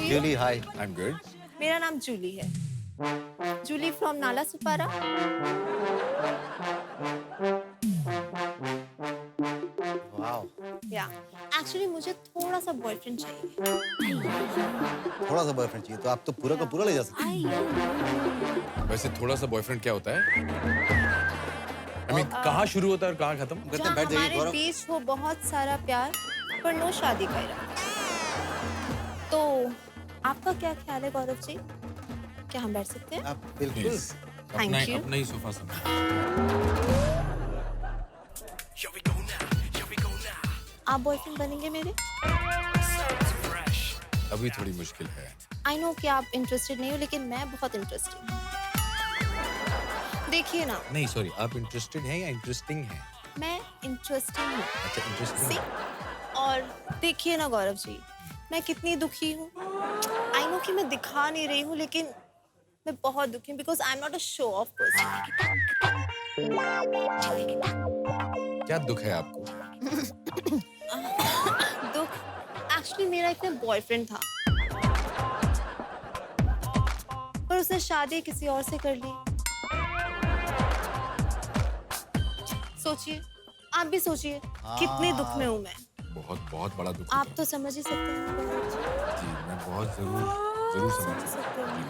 Julie, hi. I am good. मेरा नाम जूली है, जूली फ्रॉम नाला सुपारा। वाओ। या एक्चुअली मुझे थोड़ा सा बॉयफ्रेंड चाहिए। थोड़ा सा बॉयफ्रेंड चाहिए, तो आप तो पूरा का पूरा ले जा सकते हैं। वैसे थोड़ा सा बॉयफ्रेंड क्या होता है? I mean, कहाँ शुरू होता है और कहाँ खत्म? करते हैं, जहाँ बैठ जाइए हमारे गौरव। बीच हो बहुत सारा प्यार, पर नो शादी का इरादा। तो आपका क्या ख्याल है गौरव जी? क्या हम बैठ सकते हैं? आप बिल्कुल। Please, अपना you. अपना ही सोफा समझ। आप बॉयफ्रेंड बनेंगे मेरे? अभी थोड़ी मुश्किल है। आई नो कि आप इंटरेस्टेड नहीं हो, लेकिन मैं बहुत इंटरेस्टेड हूँ। देखिए ना, नहीं सॉरी, आप इंटरेस्टेड हैं या इंटरेस्टिंग हैं? मैं इंटरेस्टिंग हूँ। अच्छा इंटरेस्टिंग। See? और देखिए ना गौरव जी, मैं कितनी दुखी हूँ। आई नो कि मैं दिखा नहीं रही हूँ, लेकिन मैं बहुत दुखी हूँ because I am not a show off person. क्या दुख है आपको? दुख एक्चुअली मेरा एक बॉयफ्रेंड था, पर उसने शादी किसी और से कर ली। सोचिए, आप भी सोचिए कितने दुख में हूँ मैं। बहुत बहुत बड़ा दुख आप होगा। तो समझ ही सकते हैं गौरव जी। जी मैं बहुत जरूर समझ समझ सकता सकते हूँ। हैं।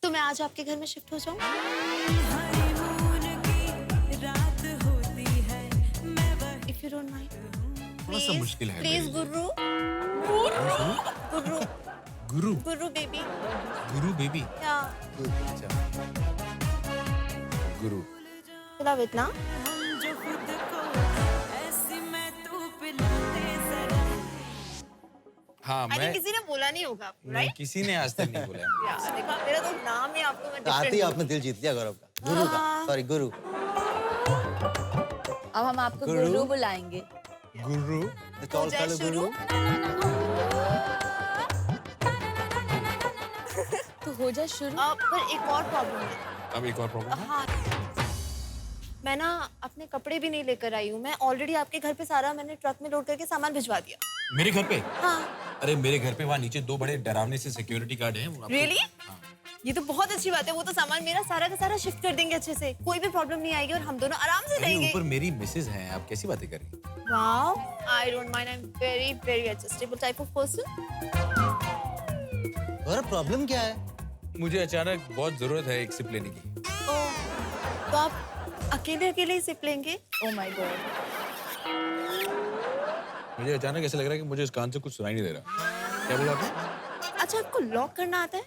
तो मैं आज आपके घर में शिफ्ट हो जाऊँ? If you don't mind. थोड़ा सा मुश्किल है प्लीज मेरे लिए। गुरु गुरु गुरु गुरु बेबी। गुरु बेबी। या अच्छा गुरु। लव इट ना। हाँ आई मैं थिंक किसी ने बोला नहीं होगा आपको, नहीं, राइट? किसी ने आज तक नहीं बोला है। यार देखा, मेरा तो नाम ही आपको मैं आते ही different आपने दिल जीत लिया गौरव का, गुरु का, सॉरी गुरु। अब हम आपको गुरु। गुरु बुलाएंगे। गुरु चौल जय खा लो शुरू। गुरु। तो हो जा शुरू। पर एक और प्रॉब्लम है। अब एक और प्रॉब्लम है। हाँ, मैं ना अपने कपड़े भी नहीं लेकर आई हूँ। मैं ऑलरेडी आपके घर पे सारा मैंने ट्रक में लोड करके सामान भिजवा दिया। मेरे घर पे? हाँ। अरे मेरे घर पे वहाँ नीचे 2 बड़े डरावने से सिक्योरिटी गार्ड हैं। वो आपको- Really? हाँ। ये तो बहुत अच्छी बात है। वो तो सामान मेरा सारा का सारा शिफ्ट कर देंगे अच्छे से, कोई भी प्रॉब्लम नहीं आएगी और हम दोनों आराम से अरे रहेंगे। ऊपर मेरी मिसेज हैं, आप कैसी बातें कर रही हैं? Wow, I don't mind. I'm very, very adjustable type of person. Gaurav problem क्या है? मुझे अचानक बहुत जरूरत है एक सिप लेने की। तो आप अकेले ही सिप लेंगे? Oh my God. मुझे अचानक ऐसा लग रहा है कि मुझे इस कान से कुछ सुनाई नहीं दे रहा। क्या बोला आपने? अच्छा, आपको लॉक करना आता है?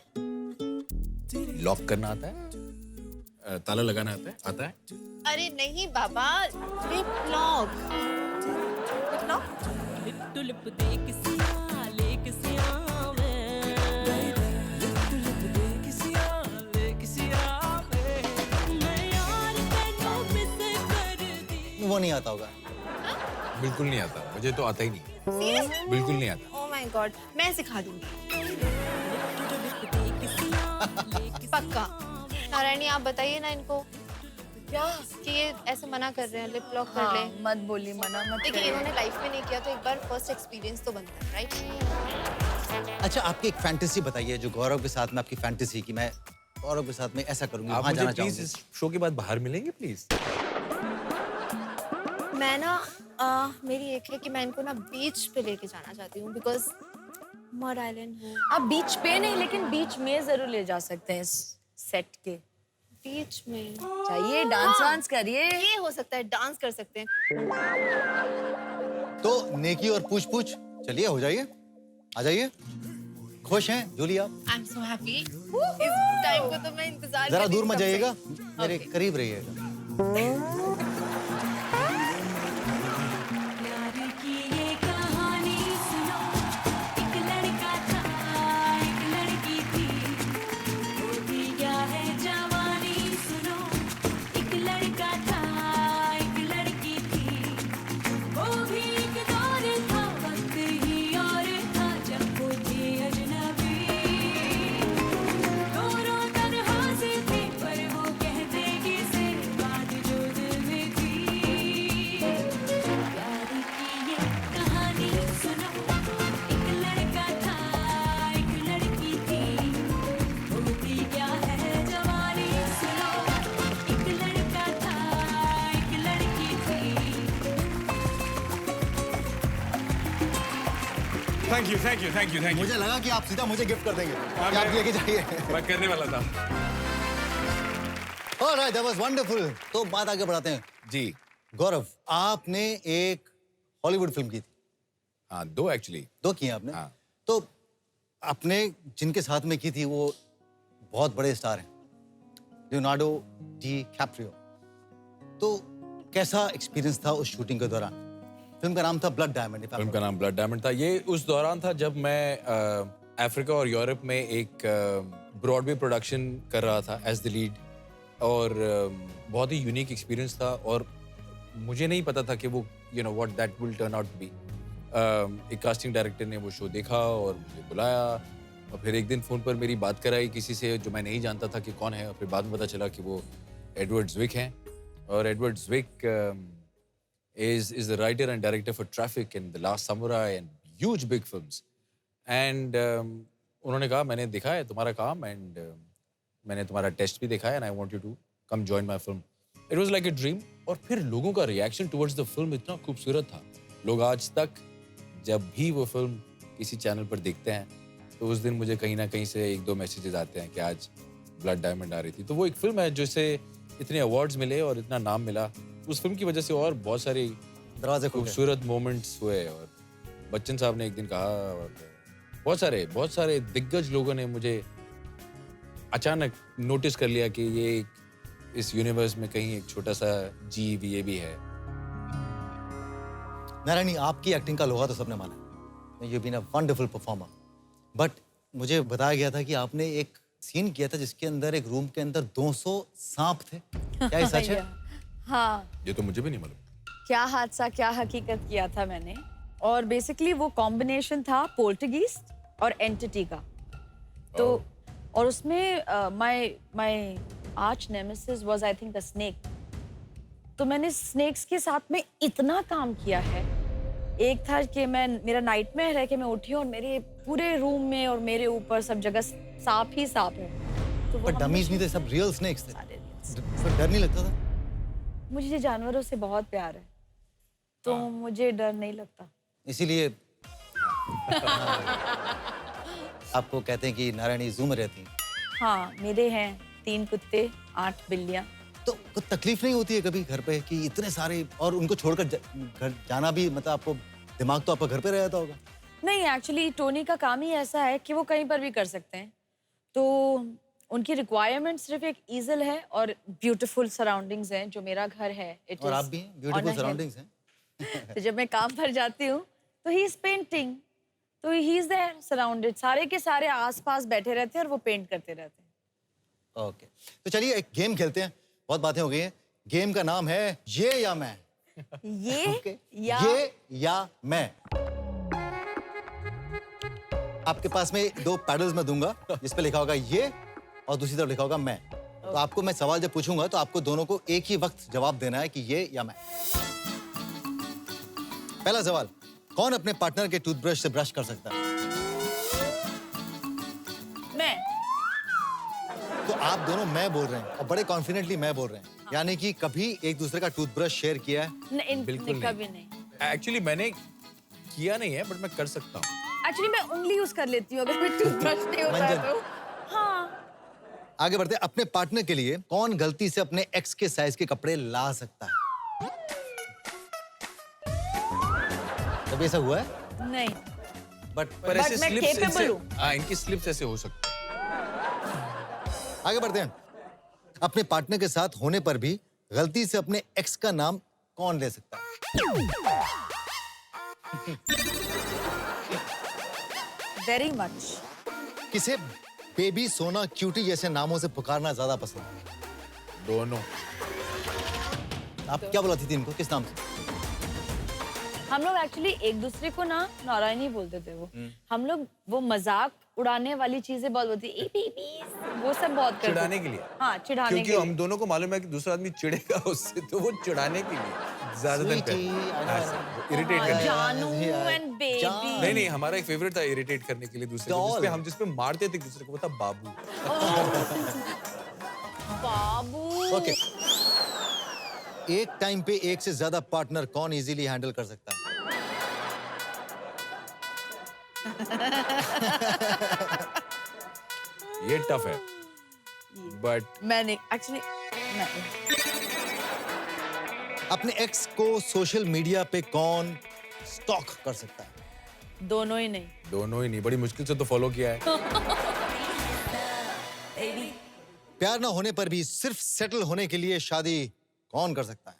लॉक करना आता है? ताला लगाना आता है? आता है? अरे नहीं बाबा, लिप लॉक। Lip lock? वो नहीं आता होगा। बिल्कुल नहीं आता, मुझे तो आता ही नहीं। Seriously? बिल्कुल नहीं आता। Oh my God, मैं सिखा दूंगी। पक्का। नारायणी आप बताइए ना इनको क्या? कि ये ऐसे मना कर रहे हैं, लिप लॉक कर हाँ, ले। मत बोलिए, मना मत देखिए करिए। इन्होंने लाइफ में नहीं किया तो एक बार फर्स्ट एक्सपीरियंस तो बनता है, राइट? अच्छा आपकी एक फैंटेसी बताइए, जो गौरव के साथ में आपकी फैंटेसी कि मैं गौरव के साथ में ऐसा करूंगी, आप वहां मुझे जाना प्लीज चाहूंगी। इस शो के बाद बाहर मिलेंगे प्लीज। मैं ना मेरी एक है कि मैं इनको ना बीच पे लेके जाना चाहती हूँ बिकॉज मड आइलैंड हो। आप बीच पे नहीं, लेकिन बीच में जरूर ले जा सकते हैं इस सेट के। बीच में चाहिए डांस वांस करिए। ये हो सकता है, डांस कर सकते हैं। तो नेकी और पूछ पूछ, चलिए हो जाइए, आ जाइए। खुश हैं जूली आप? I am so happy. इस टाइम को तो मैं इंतजार जरा कर रही दूर थी मत कब से। जाइएगा, मेरे Okay. करीब रहिएगा। Thank you. मुझे लगा कि आप सीधा मुझे गिफ्ट कर देंगे, कि आप लेके जाइए। मैं करने वाला था। Alright, that was wonderful. तो बात आगे बढ़ाते हैं। जी गौरव, आपने एक हॉलीवुड फिल्म की थी, हाँ, 2 एक्चुअली। 2 किए आपने। हाँ। तो आपने जिनके साथ में की थी वो बहुत बड़े स्टार हैं, लियोनार्डो डी कैप्रियो। तो कैसा एक्सपीरियंस था उस शूटिंग के दौरान? फिल्म का नाम था ब्लड डायमंड। फिल्म का नाम ब्लड डायमंड था। ये उस दौरान था जब मैं अफ्रीका और यूरोप में एक ब्रॉडवे प्रोडक्शन कर रहा था एज द लीड, और बहुत ही यूनिक एक्सपीरियंस था, और मुझे नहीं पता था कि वो what that will turn out to be. एक कास्टिंग डायरेक्टर ने वो शो देखा और मुझे बुलाया, और फिर एक दिन फ़ोन पर मेरी बात कराई किसी से जो मैं नहीं जानता था कि कौन है, और फिर बाद में पता चला कि वो एडवर्ड ज़्विक हैं। और Edward ज़्विक is the writer and director for Traffic and The Last Samurai and huge big films. And उन्होंने कहा मैंने देखा है तुम्हारा काम, and मैंने तुम्हारा टेस्ट भी देखा है, and I want you to come join my film. It was like a dream. और फिर लोगों का रिएक्शन towards the film इतना खूबसूरत था। लोग आज तक जब भी वो फिल्म किसी चैनल पर देखते हैं तो उस दिन मुझे कहीं ना कहीं से 1-2 मैसेजेस आते हैं कि आज ब्लड डायमंड आ रही थी। तो वो एक फिल्म है जिसे इतने अवार्ड्स मिले और इतना नाम मिला, उस फिल्म की वजह से और बहुत सारी दरवाजे खूबसूरत मोमेंट्स हुए। और बच्चन साहब ने एक दिन कहा, और बहुत सारे दिग्गज लोगों ने मुझे अचानक नोटिस कर लिया कि ये इस यूनिवर्स में कहीं एक छोटा सा जीव ये भी है। नारायणी, आपकी एक्टिंग का लोहा तो सबने माना, you been a wonderful performer, but मुझे बताया गया था कि आपने एक सीन किया था जिसके अंदर एक रूम के अंदर 200 सांप थे। क्या ये सच है? हाँ, ये तो मुझे भी नहीं मालूम। क्या हादसा क्या हकीकत किया था मैंने। और बेसिकली वो कॉम्बिनेशन था पोल्टरगीस्ट और एंटिटी का। तो और उसमें my arch nemesis was I think a snake. तो मैंने स्नेक्स के साथ में इतना काम किया है। एक था कि मेरा नाइटमेयर है कि मैं उठी और मेरे पूरे रूम में और मेरे ऊपर सब जगह सांप ही सांप है। तो वो पर डमीज नहीं थे, सब रियल स्नेक्स थे। तो डर नहीं लगता था? मुझे जानवरों से बहुत प्यार है, तो मुझे डर नहीं लगता। इसीलिए आपको कहते हैं कि नारायणी जू में रहती हैं। हाँ, मेरे हैं 3 कुत्ते, 8 बिल्लियाँ। तो कुछ तकलीफ नहीं होती है कभी घर पे कि इतने सारे, और उनको छोड़कर घर जाना भी, मतलब आपको दिमाग तो आपका घर पे रहता होगा? नहीं, एक्चुअली टोनी का काम ही ऐसा है कि वो कहीं पर भी कर सकते हैं। तो उनकी रिक्वायरमेंट सिर्फ एक ईजल है और ब्यूटीफुल सराउंडिंग्स हैं, जो मेरा घर है। और आप भी हैं, ब्यूटीफुल सराउंडिंग्स हैं। तो जब मैं काम पर जाती हूँ तो ही इज पेंटिंग, तो ही इज देयर सराउंडेड, सारे के सारे आसपास बैठे रहते हैं और वो पेंट करते रहते हैं। ओके, तो चलिए एक गेम खेलते हैं। बहुत बातें हो गई हैं। गेम का नाम है ये या मैं। ये या मैं। आपके पास में 2 पैडल्स मैं दूंगा जिस पे लिखा होगा ये और दूसरी तरफ लिखा होगा मैं। तो आपको मैं सवाल जब पूछूंगा तो आपको दोनों को एक ही वक्त जवाब देना है कि ये या मैं। पहला सवाल, कौन अपने पार्टनर के टूथब्रश से ब्रश कर सकता है? मैं। तो आप दोनों मैं बोल रहे हैं और बड़े कॉन्फिडेंटली मैं बोल रहे हैं। यानी कि कभी एक दूसरे का टूथब्रश शेयर किया है? बिल्कुल कभी नहीं। एक्चुअली मैंने किया नहीं है, बट मैं कर सकता हूँ। एक्चुअली मैं उंगली यूज कर लेती हूँ अगर कोई टूथब्रश नहीं होता है तो। हाँ। आगे बढ़ते हैं। अपने पार्टनर के लिए कौन गलती से अपने एक्स के साइज के कपड़े ला सकता है? कभी ऐसा हुआ है? नहीं। पर ऐसे मैं स्लिप्स capable हूँ। इनकी स्लिप्स ऐसे हो सकती है। आगे बढ़ते हैं। अपने पार्टनर के साथ होने पर भी गलती से अपने एक्स का नाम कौन ले सकता है? Very much. किसे बेबी, सोना, क्यूटी जैसे नामों से पुकारना ज्यादा पसंद है? दोनों। आप क्या बुलाती थी इनको, किस नाम से? हम लोग एक्चुअली एक दूसरे को ना नारायणी बोलते थे। हम लोग वो मजाक उड़ाने वाली चीजें बहुत होती है, वो सब बहुत करते चिढ़ाने के लिए। हाँ, चिढ़ाने क्योंकि के लिए। हम दोनों को मालूम है कि दूसरा आदमी चिढ़ेगा उससे, तो वो चिढ़ाने के लिए ज्यादातर इरिटेट करने के लिए। जानू एंड बेबी। नहीं, हमारा एक फेवरेट था इरिटेट करने के लिए दूसरे को, जिसपे मारते थे दूसरे को, वो था बाबू। बाबू। ओके, एक टाइम पे एक से ज्यादा पार्टनर कौन इजीली हैंडल कर सकता है? ये टफ है, बट मैंने एक्चुअली नहीं। अपने एक्स को सोशल मीडिया पे कौन स्टॉक कर सकता है? दोनों ही नहीं। दोनों ही नहीं, बड़ी मुश्किल से तो फॉलो किया है। प्यार ना होने पर भी सिर्फ सेटल होने के लिए शादी कौन कर सकता है?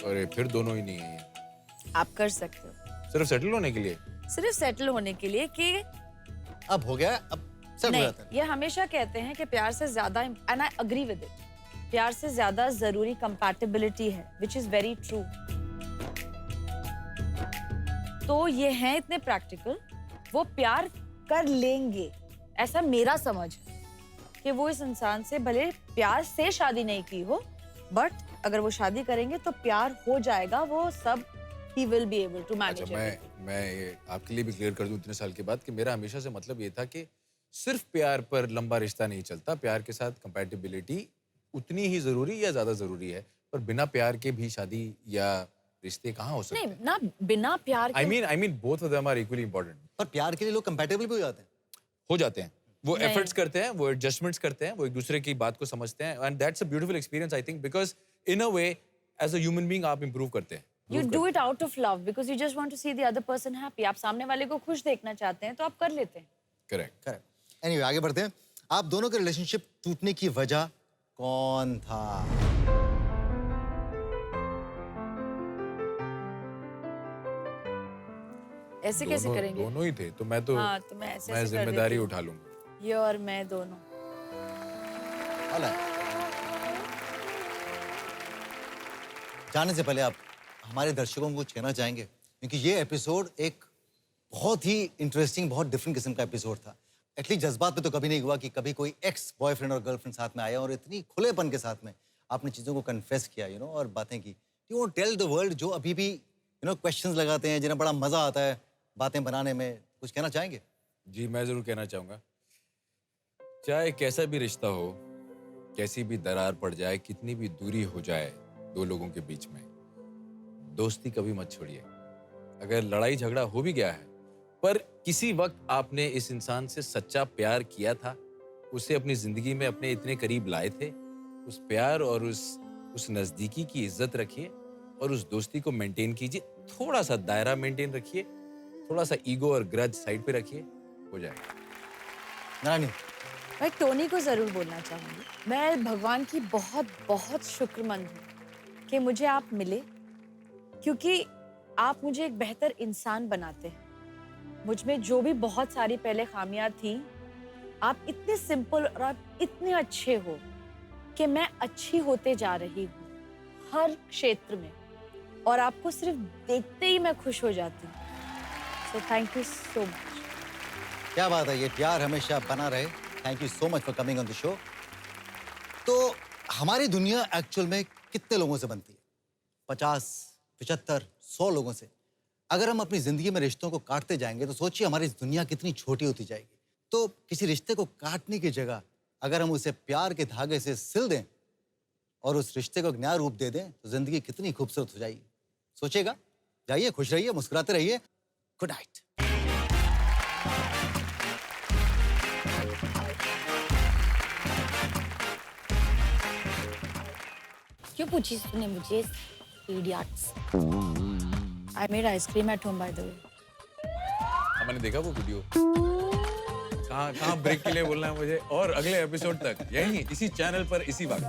अरे फिर दोनों ही नहीं है ये। आप कर सकते हो, सिर्फ सेटल होने के लिए? सिर्फ सेटल होने के लिए कि अब हो गया, अब सेटल हो नहीं, जाता है। ये हमेशा कहते हैं कि प्यार से ज्यादा, and I agree with it, प्यार से ज्यादा जरूरी कंपैटिबिलिटी है, विच इज वेरी ट्रू। तो ये हैं इतने प्रैक्टिकल, वो प्यार कर लेंगे, ऐसा मेरा समझ है कि वो इस इंसान से भले प्यार से शादी नहीं की हो, बट अगर वो शादी करेंगे तो प्यार हो जाएगा, वो सब he will be able to manage अच्छा, it. मैं ये आपके लिए भी क्लियर कर दूं इतने साल के बाद कि मेरा हमेशा से मतलब ये था कि सिर्फ प्यार पर लंबा रिश्ता नहीं चलता, प्यार के साथ कंपैटिबिलिटी उतनी ही जरूरी या ज्यादा जरूरी है, पर बिना प्यार के भी शादी या रिश्ते कहाँ हो सकते नहीं हैं? ना, बिना प्यार के I mean both of them are equally important. पर प्यार के लिए लोग कंपैटिबल भी हो जाते हैं। हो जाते हैं, वो नहीं। एफर्ट्स करते हैं, वो एडजस्टमेंट्स करते हैं, वो एक दूसरे की बात को समझते हैं, and that's a beautiful experience I think, because in a way as a human being आप इंप्रूव करते हैं। You do it out of love because you just want to see the other person happy. आप सामने वाले को खुश देखना चाहते हैं तो आप कर लेते हैं। करेक्ट। करेक्ट। एनीवे, आगे बढ़ते हैं। आप दोनों के रिलेशनशिप टूटने की वजह कौन था? ऐसे कैसे करेंगे? दोनों ही थे, तो मैं तो हाँ, तो मैं ऐसे मैं ऐसे कर जिम्मेदारी देती हूँ। उठा लूंगा। ये और मैं दोनों। अलग। जाने से पहले आप हमारे दर्शकों को कहना चाहेंगे, क्योंकि ये एपिसोड एक बहुत ही इंटरेस्टिंग, बहुत डिफरेंट किस्म का एपिसोड था। एटलीस्ट जज्बात पे तो कभी नहीं हुआ कि कभी कोई एक्स बॉयफ्रेंड और गर्लफ्रेंड साथ में आया और इतनी खुलेपन के साथ में आपने चीज़ों को कन्फेस किया, यू नो, और बातें की। You want tell the world जो अभी भी यू नो क्वेश्चंस लगाते हैं, जिन्हें बड़ा मजा आता है बातें बनाने में, कुछ कहना चाहेंगे? जी, मैं जरूर कहना चाहूंगा, चाहे कैसा भी रिश्ता हो, कैसी भी दरार पड़ जाए, कितनी भी दूरी हो जाए दो लोगों के बीच में, दोस्ती कभी मत छोड़िए। अगर लड़ाई झगड़ा हो भी गया है, पर किसी वक्त आपने इस इंसान से सच्चा प्यार किया था, उसे अपनी जिंदगी में अपने इतने करीब लाए थे, उस प्यार और उस नजदीकी की इज्जत रखिए और उस दोस्ती को मेंटेन कीजिए। थोड़ा सा दायरा मेंटेन रखिए, थोड़ा सा ईगो और ग्रज साइड पे रखिए, हो जाएगा। नारायणी, मैं टोनी को जरूर बोलना चाहूंगी, मैं भगवान की बहुत बहुत शुक्रमंद हूँ कि मुझे आप मिले, क्योंकि आप मुझे एक बेहतर इंसान बनाते हैं। मुझ में जो भी बहुत सारी पहले खामियां थी, आप इतने सिंपल और आप इतने अच्छे हो कि मैं अच्छी होते जा रही हूँ हर क्षेत्र में, और आपको सिर्फ देखते ही मैं खुश हो जाती हूँ। So thank you so much. क्या बात है, ये प्यार हमेशा बना रहे। Thank you so much for coming on the show. तो हमारी दुनिया एक्चुअल में कितने लोगों से बनती है? 50, 75, 100 लोगों से। अगर हम अपनी जिंदगी में रिश्तों को काटते जाएंगे तो सोचिए हमारी दुनिया कितनी छोटी होती जाएगी। तो किसी रिश्ते को काटने की जगह अगर हम उसे प्यार के धागे से सिल दें और उस रिश्ते को एक नया रूप दे दें तो जिंदगी कितनी खूबसूरत हो जाएगी। सोचिएगा। जाइए, खुश रहिए, मुस्कुराते रहिए। Good night. क्यों पूछी तूने मुझे? Idiots. I made ice cream at home, by the way. मैंने देखा वो वीडियो। कहाँ ब्रेक के लिए बोलना है मुझे, और अगले एपिसोड तक यहीं इसी चैनल पर इसी वक्त।